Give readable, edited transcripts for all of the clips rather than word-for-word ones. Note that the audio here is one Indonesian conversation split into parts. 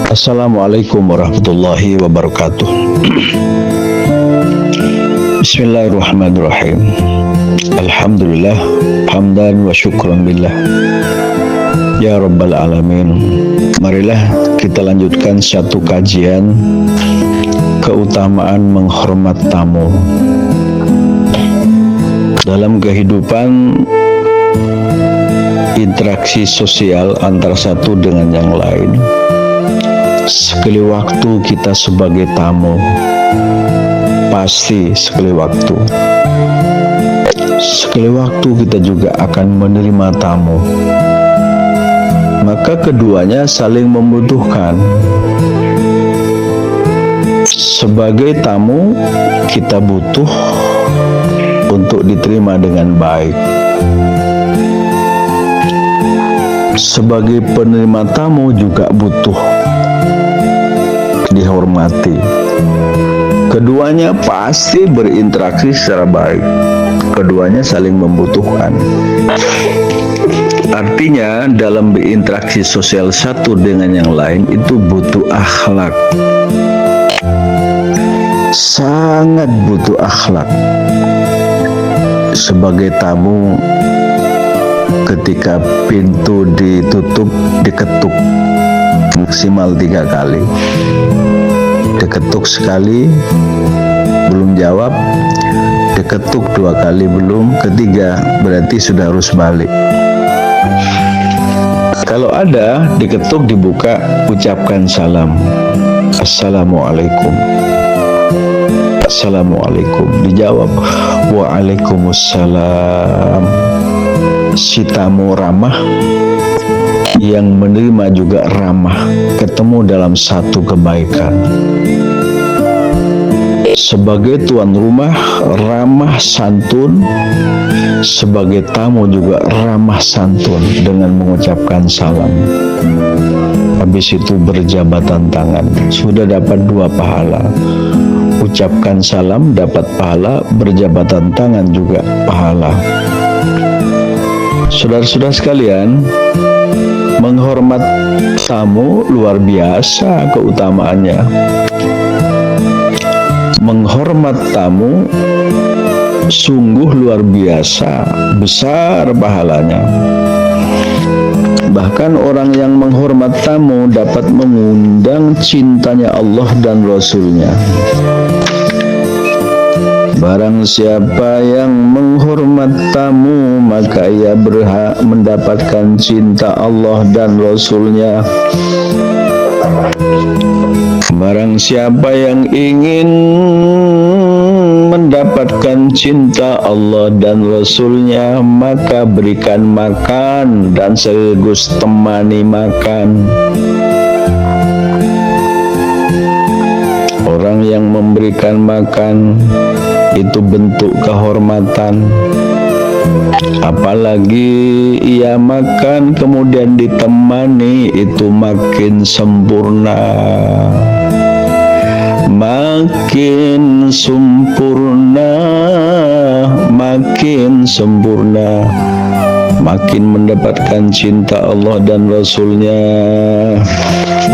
Assalamualaikum warahmatullahi wabarakatuh. Bismillahirrahmanirrahim. Alhamdulillah, hamdan wa syukran billah. Ya Rabbal Alamin. Marilah kita lanjutkan satu kajian keutamaan menghormat tamu. Dalam kehidupan, interaksi sosial antara satu dengan yang lain, sekali waktu kita sebagai tamu, pasti sekali waktu kita juga akan menerima tamu. Maka keduanya saling membutuhkan. Sebagai tamu, kita butuh untuk diterima dengan baik. Sebagai penerima tamu juga butuh dihormati. Keduanya pasti berinteraksi secara baik. Keduanya saling membutuhkan. Artinya dalam berinteraksi sosial satu dengan yang lain itu butuh akhlak. Sangat butuh akhlak. Sebagai tamu, ketika pintu ditutup, diketuk maksimal 3 kali. Diketuk sekali, belum jawab. Diketuk 2 kali belum, ketiga berarti sudah harus balik. Kalau ada diketuk, dibuka, ucapkan salam. Assalamualaikum. Assalamualaikum. Dijawab waalaikumsalam. Si tamu ramah, yang menerima juga ramah, ketemu dalam satu kebaikan. Sebagai tuan rumah, ramah santun. Sebagai tamu juga ramah santun dengan mengucapkan salam. Habis itu berjabatan tangan, sudah dapat 2 pahala. Ucapkan salam dapat pahala, berjabatan tangan juga pahala. Saudara-saudara sekalian, menghormat tamu luar biasa keutamaannya. Menghormat tamu sungguh luar biasa, besar pahalanya. Bahkan orang yang menghormat tamu dapat mengundang cintanya Allah dan Rasul-Nya. Barang siapa yang menghormat tamu, maka ia berhak mendapatkan cinta Allah dan Rasul-Nya. Barang siapa yang ingin mendapatkan cinta Allah dan Rasul-Nya, maka berikan makan dan sekaligus temani makan. Orang yang memberikan makan itu bentuk kehormatan. Apalagi ia makan kemudian ditemani, itu makin sempurna. Makin sempurna, makin sempurna, makin mendapatkan cinta Allah dan Rasul-Nya.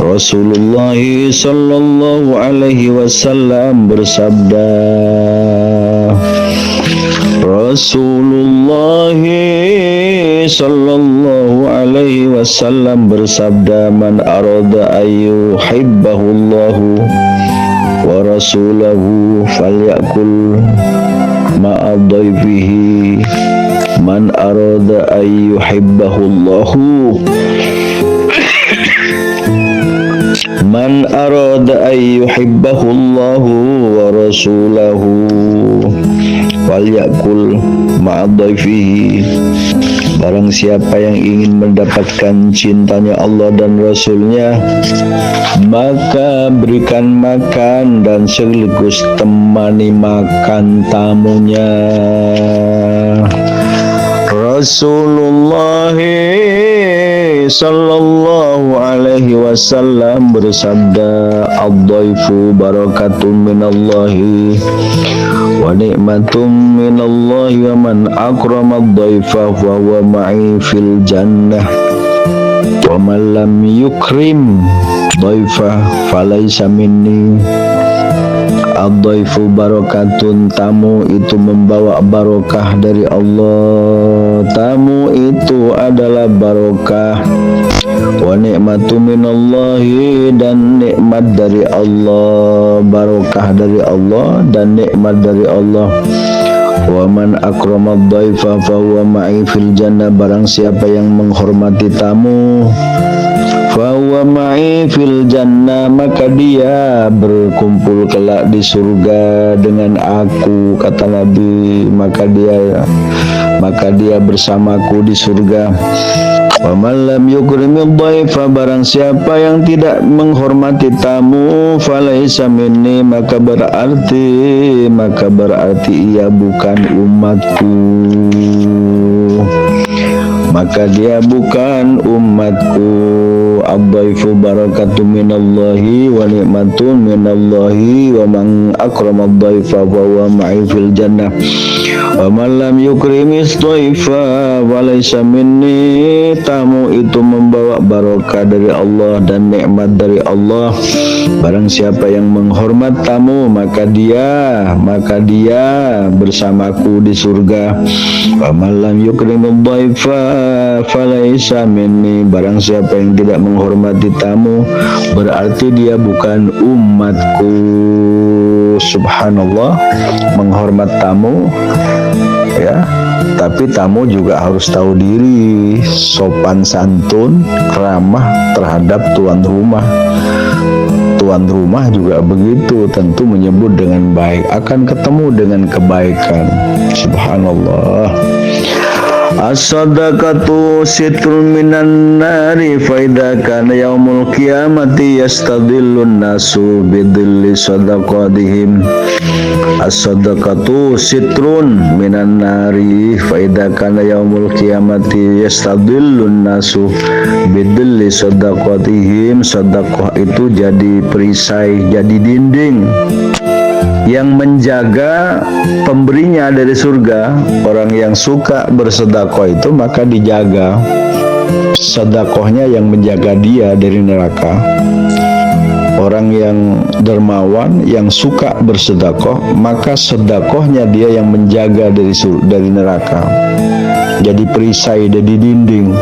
Rasulullah sallallahu alaihi wasallam bersabda, Rasulullah sallallahu alaihi wasallam bersabda, man arada ayyuhibbahullahu wa rasulahu falyakul ma'a dhaifihi. Man arada ayyuhibbahullahu Man arada ayyuhibbahullahu wa rasulahu falyakul ma'a dhaifihi. Barang siapa yang ingin mendapatkan cintanya Allah dan Rasul-Nya, maka berikan makan dan sekaligus temani makan tamunya. Rasulullah sallallahu alaihi wasallam bersabda, ad-dhaifu barakatun minallahi wa ni'matum minallahi wa man akrama ad-dhaifa fa huwa ma'i fil jannah wa man lam yukrim dhaifa falaysa minni. Ad-dhaifu barakatun, tamu itu membawa barokah dari Allah, tamu itu adalah barokah. Wa ni'matu minallahi, dan nikmat dari Allah, barokah dari Allah dan nikmat dari Allah. Wa man akramad dhaifa fa huwa ma'i fil jannah, barang siapa yang menghormati tamu, fa huwa ma'i fil jannah, maka dia berkumpul kelak di surga dengan aku, kata Nabi, maka dia bersamaku di surga. Wa man lam yukrimid dhaifa, barang siapa yang tidak menghormati tamu, falaisa minni, maka berarti ia bukan umatku, maka dia bukan umatku. Ad-dhaifu barakatun minallahi wa ni'matun minallahi, wa man akramad dhaifa fa huwa ma'i fil jannah. Wa man lam yukrimis dhaifa walaysa minni, tamu itu membawa barokah dari Allah dan nikmat dari Allah. Barang siapa yang menghormat tamu, maka dia bersamaku di surga. Wa man lam yukrimid dhaifa falaysa minni, barang siapa yang tidak menghormati tamu, berarti dia bukan umatku. Subhanallah, menghormat tamu, ya, tapi tamu juga harus tahu diri, sopan santun, ramah terhadap tuan rumah. Tuan rumah juga begitu, tentu menyebut dengan baik, akan ketemu dengan kebaikan. Subhanallah. As-sadaqatu sitrun minan nari, fa idza kana yaumul qiyamati yastadillun nasu bidilli sadaqatihim. As-sadaqatu sitrun minan nari, fa idza kana yaumul qiyamati yastadillun nasu bidilli sadaqatihim. Sedekah itu jadi perisai, jadi dinding yang menjaga pemberinya dari surga. Orang yang suka bersedekah itu maka dijaga sedekahnya, yang menjaga dia dari neraka. Orang yang dermawan, yang suka bersedekah, maka sedekahnya dia yang menjaga dari neraka. Jadi perisai, jadi dinding,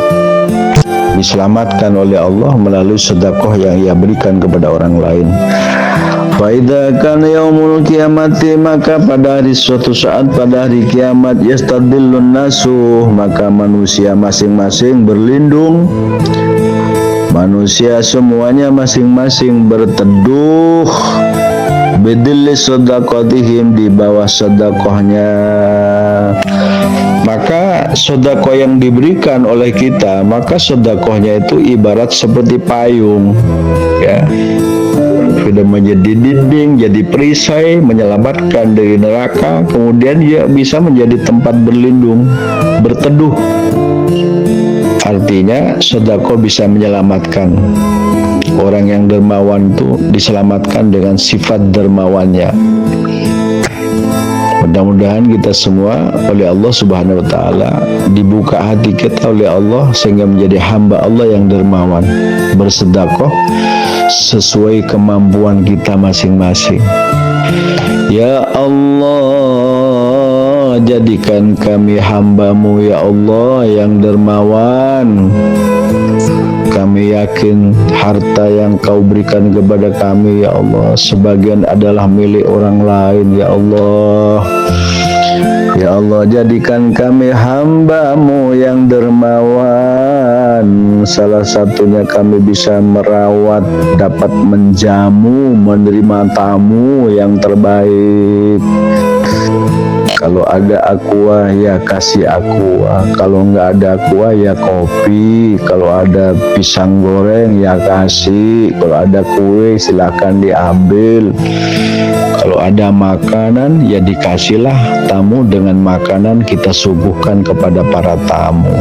diselamatkan oleh Allah melalui sedekah yang ia berikan kepada orang lain. Faida kana yaumul kiamati, maka pada hari suatu saat, pada hari kiamat, yastadillun nasu, maka manusia masing-masing berlindung, manusia semuanya masing-masing berteduh bidilli sadaqatihim, di bawah sedekahnya. Maka sedekah yang diberikan oleh kita, maka sedekahnya itu ibarat seperti payung, ya, sudah menjadi dinding, jadi perisai, menyelamatkan dari neraka, kemudian dia bisa menjadi tempat berlindung, berteduh. Artinya sedekah bisa menyelamatkan. Orang yang dermawan itu diselamatkan dengan sifat dermawannya. Mudah-mudahan kita semua oleh Allah Subhanahu wa taala dibuka hati kita oleh Allah sehingga menjadi hamba Allah yang dermawan, bersedekah sesuai kemampuan kita masing-masing. Ya Allah, jadikan kami hamba-Mu ya Allah yang dermawan. Kami yakin harta yang Kau berikan kepada kami ya Allah, sebagian adalah milik orang lain ya Allah. Ya Allah, jadikan kami hamba-Mu yang dermawan. Salah satunya kami bisa merawat, dapat menjamu, menerima tamu yang terbaik. Kalau ada aqua ya kasih aqua, kalau nggak ada aqua ya kopi, kalau ada pisang goreng ya kasih, kalau ada kue silakan diambil, kalau ada makanan ya dikasihlah tamu dengan makanan kita suguhkan kepada para tamu.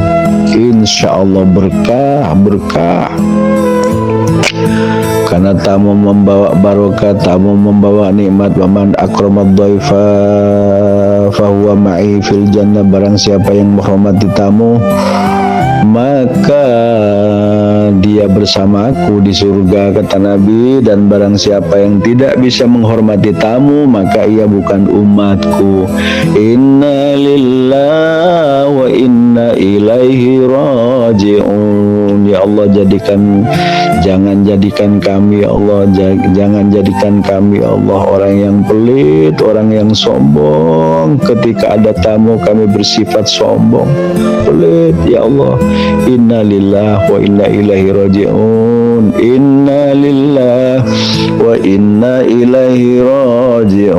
Insya Allah berkah, berkah. Karena tamu membawa barokah, tamu membawa nikmat. Waman akramad dhaifa fahuwa ma'i fil jannah, barang siapa yang menghormati tamu maka dia bersamaku di surga, kata Nabi. Dan barang siapa yang tidak bisa menghormati tamu, maka ia bukan umatku. Inna lillahi wa inna ilaihi raji'un. Ya Allah, jangan jadikan kami, ya Allah, jangan jadikan kami, ya Allah, orang yang pelit, orang yang sombong. Ketika ada tamu kami bersifat sombong, pelit, ya Allah. Inna lillahi wa inna ilaihi raji'un. Inna lillahi wa inna ilaihi raji'un.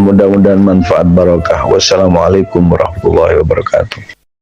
Mudah-mudahan manfaat barokah. Wassalamualaikum warahmatullahi wabarakatuh.